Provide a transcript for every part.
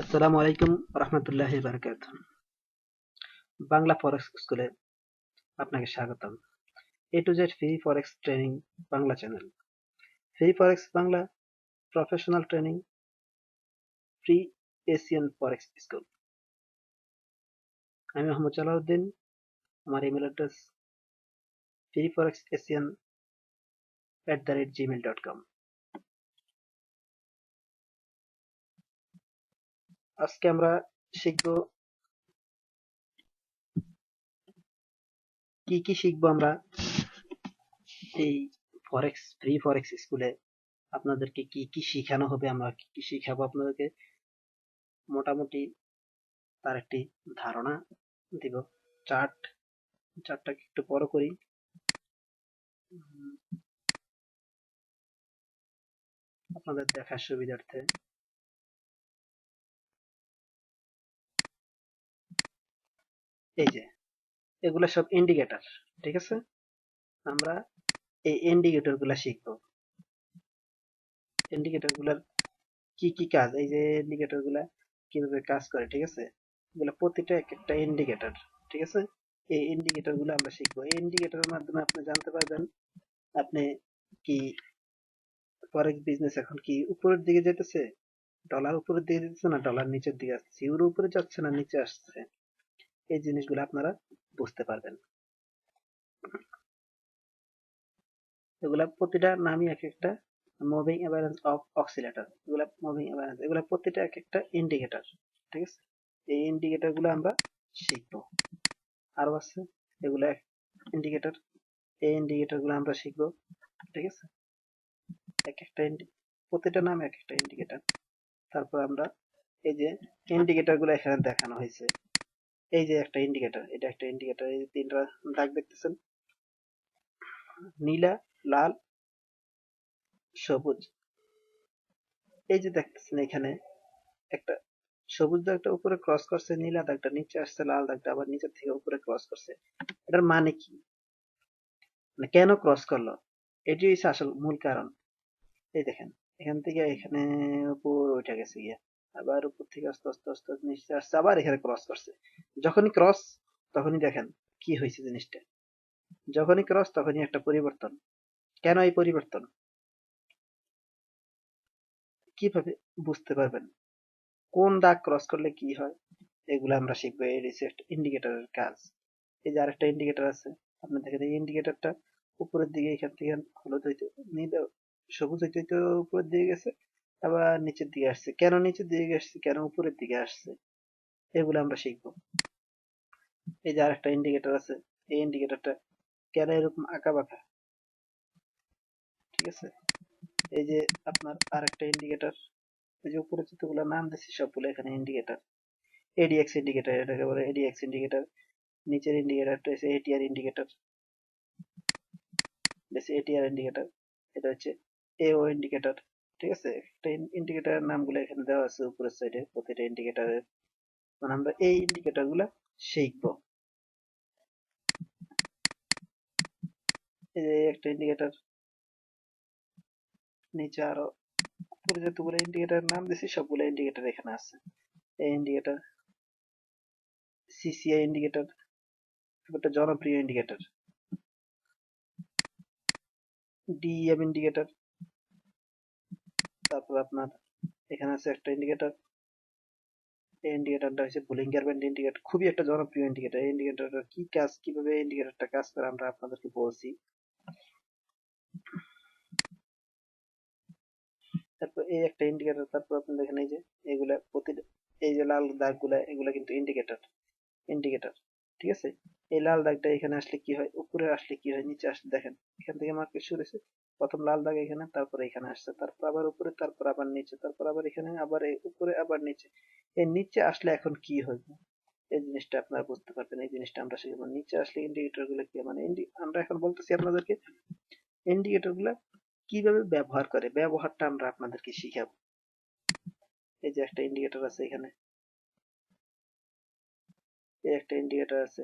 আসসালামু আলাইকুম রহমতুল্লাহি বারাকাতুহু। বাংলা ফরেক্স স্কুলে আপনাকে স্বাগতম। A to Z free forex training Bangla channel. Free forex Bangla professional training, free Asian forex school. আমি মোহাম্মদ জালাউদ্দিন। আমার email address free forex Asian @gmail.com। আজকে আমরা শিখবো কি শিখবো আমরা এই ফ্রি ফরেক্স স্কুলে। আপনাদেরকে কি শিখানো হবে, আমরা কি শিখাবো আপনাদেরকে, মোটামুটি তার একটি ধারণা দিব। চার্টটাকে একটু বড় করি। আপনাদের দেখার সুবিধার্থে এই যে এগুলা সব ইন্ডিকেটর, ঠিক আছে। আমরা এই ইন্ডিকেটর গুলা শিখবো। ইন্ডিকেটর গুলার কি কাজ, এই যে ইন্ডিকেটর গুলা কিভাবে কাজ করে, ঠিক আছে। এগুলা প্রতিটা এক একটা ইন্ডিকেটর, ঠিক আছে। এই ইন্ডিকেটর গুলো আমরা শিখবো। এই ইন্ডিকেটরের মাধ্যমে আপনি জানতে পারবেন আপনি কি ফরেক্স বিজনেস এখন কি উপরের দিকে যেতেছে, ডলার উপরের দিকে যেতেছে না ডলার নিচের দিকে আসছে, ইউরো উপরে যাচ্ছে না নিচে আসছে। এই জিনিসগুলো আপনারা বুঝতে পারবেন। এগুলা প্রতিটা নামই এক একটা মুভিং অ্যাভারেজ অফ অক্সিলেটর। এগুলা মুভিং অ্যাভারেজ, এগুলা প্রতিটা এক একটা ইন্ডিকেটর, ঠিক আছে। এই ইন্ডিকেটর গুলো আমরা শিখবো। আরো আছে এগুলা ইন্ডিকেটর। এই ইন্ডিকেটর গুলো আমরা শিখবো, ঠিক আছে। এক একটা প্রতিটা নাম এক একটা ইন্ডিকেটর। তারপর আমরা এই যে ইন্ডিকেটর গুলো এখানে দেখানো হয়েছে। এই যে একটা ইন্ডিকেটর, এটা একটা ইন্ডিকেটর। এই যে তিনটা দাগ দেখতেছেন, নীলা, লাল, সবুজ। এই যে দেখতেছেন এখানে একটা সবুজ দাগটা উপরে ক্রস করছে, নীলা দাগটা নিচে আসছে, লাল দাগটা আবার নিচের থেকে উপরে ক্রস করছে। এটার মানে কি, মানে কেন ক্রস করলো, এটি হচ্ছে আসল মূল কারণ। এই দেখেন, এখান থেকে এখানে উপর উঠে গেছে গিয়া, আবার উপর থেকে আস্তে আস্তে আস্তে আস্তে নিচে আসছে, আবার এখানে ক্রস করছে। যখনই ক্রস তখনই দেখেন কি হয়েছে জিনিসটা। যখনই ক্রস তখনই একটা পরিবর্তন। কেন এই পরিবর্তন, কিভাবে বুঝতে পারবেন, কোন দাগ ক্রস করলে কি হয়, এগুলো আমরা শিখবো। এই রিসেট ইন্ডিকেটরের কাজ। এই যে আরেকটা ইন্ডিকেটর আছে, আপনি দেখেন এই ইন্ডিকেটরটা উপরের দিকে এখান থেকে হলুদ হইতে, নীল, সবুজ হইতে হইতে উপরের দিকে গেছে, আবার নিচের দিকে আসছে। কেন নিচের দিকে আসছে, কেন উপরের দিকে আসছে, এগুলো আমরা শিখবো। এই যে আরেকটা ইন্ডিকেটর আছে, এই ইন্ডিকেটরটা কেন এরকম আঁকা বাঁকা, ঠিক আছে। এই যে আপনার আরেকটা ইন্ডিকেটর, এই যে উপরে যতগুলো নাম দিচ্ছি সবগুলো এখানে ইন্ডিকেটর। এডিএক্স ইন্ডিকেটর, এটাকে বলে এডিএক্স ইন্ডিকেটর। নিচের ইন্ডিকেটরটা হচ্ছে এটিআর ইন্ডিকেটর, এটিআর ইন্ডিকেটর। এটা হচ্ছে এও ইন্ডিকেটর, ঠিক আছে। একটা ইন্ডিকেটরের নামগুলো এখানে দেওয়া আছে উপরের সাইডে প্রতিটা ইন্ডিকেটরের। মানে আমরা এই ইন্ডিকেটর গুলা শিখবো। এই যে একটা ইন্ডিকেটর, নিচে আরো উপরে যতগুলো ইন্ডিকেটরের নাম দিছি সবগুলো ইন্ডিকেটর এখানে আছে। এই ইন্ডিকেটর, সিসিআই ইন্ডিকেটর, একটা জনপ্রিয় ইন্ডিকেটর। ডিইএম ইন্ডিকেটর। তারপর আপনার এখানে আছে একটা ইন্ডিকেটর, এই ইন্ডিকেটরটা হচ্ছে বুলিঙ্গার ব্যান্ড ইন্ডিকেটর, খুবই একটা জনপ্রিয় ইন্ডিকেটর। এই ইন্ডিকেটরটা কি কাজ, কিভাবে ইন্ডিকেটরটা কাজ করে আমরা আপনাদেরকে বলছি। তারপর এই একটা ইন্ডিকেটর। তারপর আপনি দেখেন এই যে এগুলা প্রতিটা, এই যে লাল দাগগুলা এগুলা কিন্তু ইন্ডিকেটর, ঠিক আছে। এই লাল দাগটা এখানে আসলে কি হয়, উপরে আসলে কি হয়, নিচে আসলে দেখেন এখান থেকে মার্কেট শুরু হয়েছে। প্রথম লাল দাগ এখানে, তারপর এখানে আসছে, তারপর আবার উপরে, তারপর আবার নিচে, তারপর আবার এখানে, আবার এই উপরে, আবার নিচে। এই নিচে আসলে এখন কি হবে, এই জিনিসটা আপনারা বুঝতে পারবেন। এই জিনিসটা আমরা শিখবো, নিচে আসলে ইন্ডিকেটর গুলো কি, মানে আমরা এখন বলতেছি আপনাদেরকে ইন্ডিকেটর গুলা কিভাবে ব্যবহার করে, ব্যবহারটা আমরা আপনাদেরকে শিখাবো। এই যে একটা ইন্ডিকেটর আছে এখানে, এই একটা ইন্ডিকেটর আছে,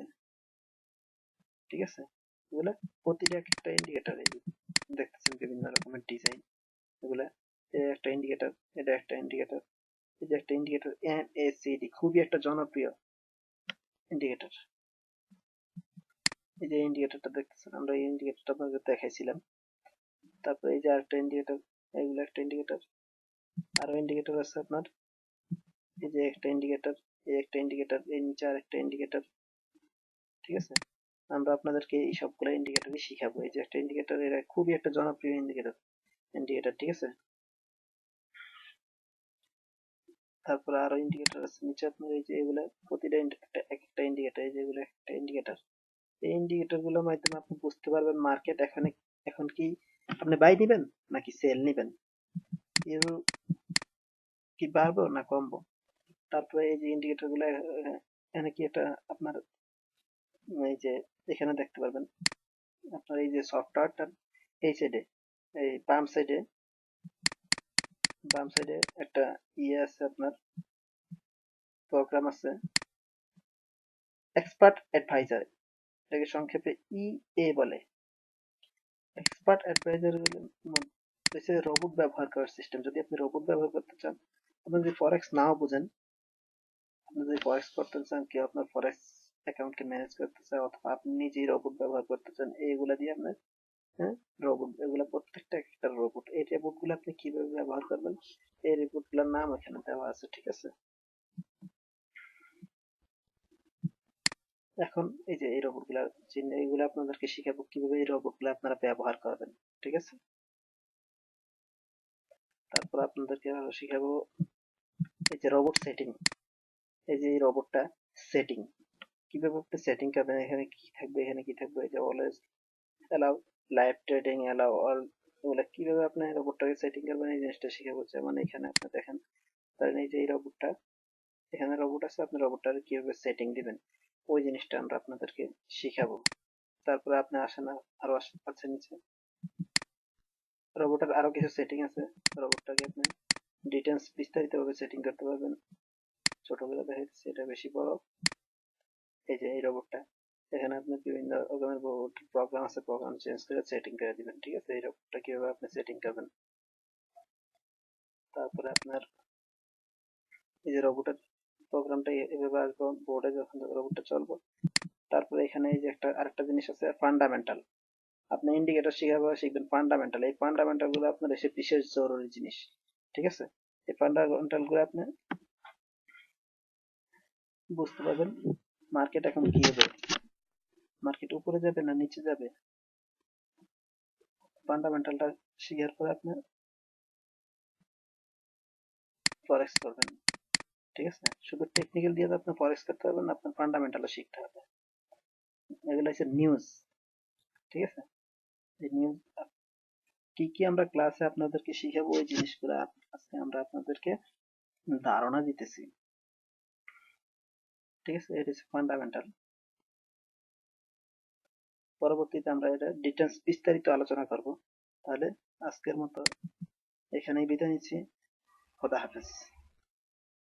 ঠিক আছে। এগুলা প্রতিটা এক একটা ইন্ডিকেটর। এই যে দেখতেছেন বিভিন্ন রকমের ডিজাইন, এগুলা এই একটা ইন্ডিকেটর, এটা একটা ইন্ডিকেটর, এই যে একটা ইন্ডিকেটর MACD, খুবই একটা জনপ্রিয় ইন্ডিকেটর। এই যে ইন্ডিকেটরটা দেখতেছেন, আমরা এই ইন্ডিকেটরটা আপনাদের দেখাইছিলাম। তারপরে এই যে আরেকটা ইন্ডিকেটর, এগুলো একটা ইন্ডিকেটর। আরো ইন্ডিকেটর আছে আপনার, এই যে একটা ইন্ডিকেটর, এই একটা ইন্ডিকেটর, এই নিচে আরেকটা ইন্ডিকেটর। ঠিক আছে, আমরা আপনাদেরকে এই সবগুলো ইন্ডিকেটরই শিখাবো। এই যে একটা ইন্ডিকেটর, এটা খুবই একটা জনপ্রিয় ইন্ডিকেটর। ঠিক আছে, তারপরে আরো ইন্ডিকেটর আছে নিচে আপনার, এই যে এগুলা প্রতিটা এক একটা ইন্ডিকেটর, এই যে এগুলো একটা ইন্ডিকেটর। এই ইন্ডিকেটর গুলোর মাধ্যমে আপনি বুঝতে পারবেন মার্কেট এখন কি আপনি বাই নিবেন নাকি সেল নিবেন, এর কি বাড়বো না কমবো। তারপরে এই যে ইন্ডিকেটর গুলো, এখানে কি এটা আপনার, এই যে এখানে দেখতে পারবেন আপনার এই যে সফটওয়্যারটার এই সাইডে, এই বাম সাইডে একটা আছে আপনার, প্রোগ্রাম আছে, এক্সপার্ট অ্যাডভাইজার, এটাকে সংক্ষেপে বলে। এক্সপার্ট অ্যাডভাইজার হচ্ছে রোবট ব্যবহার করার সিস্টেম। যদি আপনি রোবট ব্যবহার করতে চান, আপনি যদি ফরেক্স নাও বুঝেন, আপনি যদি ফরেক্স করতে চান, কেউ আপনার ফরেক্স অ্যাকাউন্টকে ম্যানেজ করতে চায়, অথবা আপনি নিজেই রোবট ব্যবহার করতে চান, এইগুলা দিয়ে আপনার, হ্যাঁ, রোবট, এগুলা প্রত্যেকটা একটা রোবট। এই রোবট গুলো আপনি কিভাবে ব্যবহার করবেন, এই রোবট গুলোর নাম এখানে দেওয়া আছে। ঠিক আছে, এখন এই যে এই রোবট গুলা, এইগুলো আপনাদেরকে শিখাবো কিভাবে এই রোবট গুলো আপনারা ব্যবহার করবেন। ঠিক আছে, তারপর আপনাদেরকে আরো শিখাবো এই যে রোবট সেটিং। এই যে এই রোবটটা সেটিং, কিভাবে আপনি সেটিং করবেন, এখানে কি থাকবে, এখানে কি থাকবে, এই যে always allow, live trading allow all, এগুলা কিভাবে আপনি রোবটটাকে সেটিং করবেন এই জিনিসটা শিখাবো। যেমন এখানে আপনি দেখেন, ধরেন এই যে এই রোবটটা, এখানে রোবট আছে, আপনি রোবটটাকে কিভাবে সেটিং দিবেন ওই জিনিসটা আমরা আপনাদেরকে শিখাবো। তারপরে আপনি আসেন, আরো আছে নিচে, রোবটের আরো কিছু সেটিং আছে। রোবটটাকে আপনি ডিটেলস বিস্তারিত ভাবে সেটিং করতে পারবেন। ছোট করে দেখাচ্ছি, এটা বেশি বড়। এই যে এই রোবটটা, এখানে আপনি বিভিন্ন রকমের প্রোগ্রাম আছে, প্রোগ্রাম চেঞ্জ করে সেটিং করে দিবেন। ঠিক আছে, এই রোবটটা কিভাবে আপনি সেটিং করবেন। তারপরে আপনার এই যে রোবটের প্রোগ্রামটা এভাবে আসবো বোর্ডে, যখন রোবটটা চলবো। তারপরে এখানে এই যে একটা আরেকটা জিনিস আছে, ফান্ডামেন্টাল। আপনি ইন্ডিকেটর শিখবেন ফান্ডামেন্টাল। এই ফান্ডামেন্টাল গুলো আপনার এসে বিশেষ জরুরি জিনিস। ঠিক আছে, এই ফান্ডামেন্টাল গুলো আপনি বুঝতে পারবেন মার্কেট এখন কি হবে, মার্কেট উপরে যাবে না নিচে যাবে। ফান্ডামেন্টালটা শিখার পরে আপনি ফরেক্স করবেন। ঠিক আছে, শুধু টেকনিক্যাল দিয়ে তো আপনি ফরেক্স করতে পারবেন না, আপনার ফান্ডামেন্টালও শিখতে হবে। এগুলো হচ্ছে নিউজ। ঠিক আছে, এই নিউজ কি কি আমরা ক্লাসে আপনাদেরকে শিখাবো, ওই জিনিসগুলো আজকে আমরা আপনাদেরকে ধারণা দিতেছি। ঠিক আছে, এটা হচ্ছে ফান্ডামেন্টাল। পরবর্তীতে আমরা এটা ডিটেলস বিস্তারিত আলোচনা করব। তাহলে আজকের মতো এখানেই বিদায় নিচ্ছি। খোদা হাফেজ।